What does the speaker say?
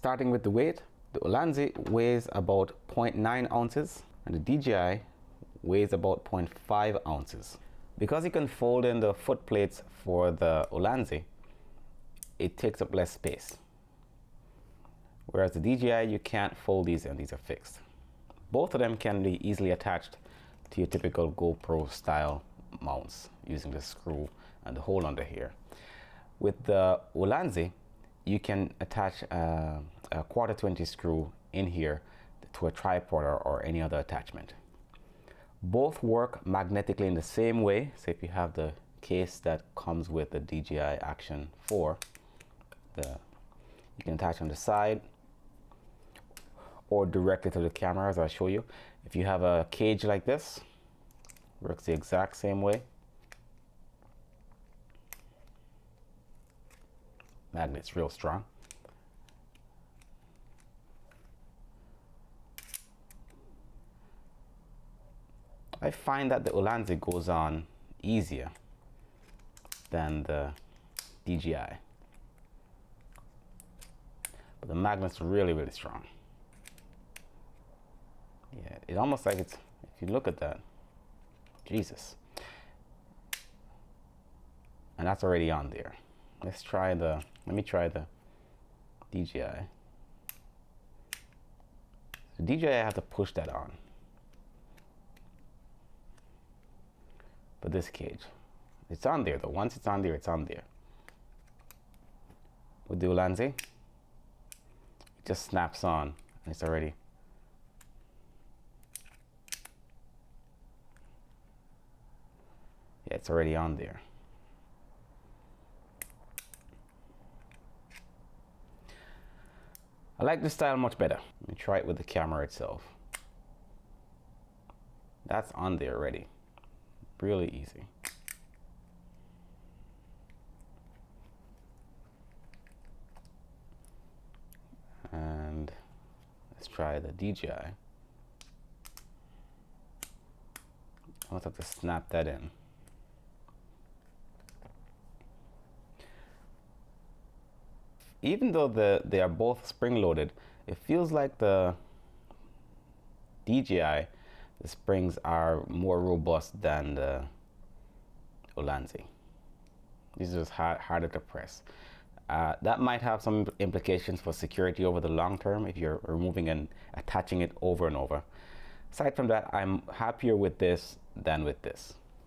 Starting with the weight, the Ulanzi weighs about 0.9 ounces and the DJI weighs about 0.5 ounces. Because you can fold in the foot plates for the Ulanzi, it takes up less space. Whereas the DJI, you can't fold these in, these are fixed. Both of them can be easily attached to your typical GoPro style mounts using the screw and the hole under here. With the Ulanzi, you can attach a 1/4 screw in here to a tripod or any other attachment. Both work magnetically in the same way. So if you have the case that comes with the DJI Action 4, you can attach on the side or directly to the camera, as I'll show you. If you have a cage like this, works the exact same way. Magnet's real strong. I find that the Ulanzi goes on easier than the DJI, but the magnet's really, really strong. Yeah, it's almost like it's, if you look at that, Jesus. And that's already on there. Let me try the DJI. The DJI, I have to push that on. But this cage, it's on there though. Once it's on there, it's on there. With the Ulanzi, it just snaps on and it's already. Yeah, it's already on there. I like this style much better. Let me try it with the camera itself. That's on there already. Really easy. And let's try the DJI. I almost have to snap that in. Even though they are both spring-loaded, it feels like the DJI, the springs are more robust than the Ulanzi. These are just harder to press. That might have some implications for security over the long term if you're removing and attaching it over and over. Aside from that, I'm happier with this than with this.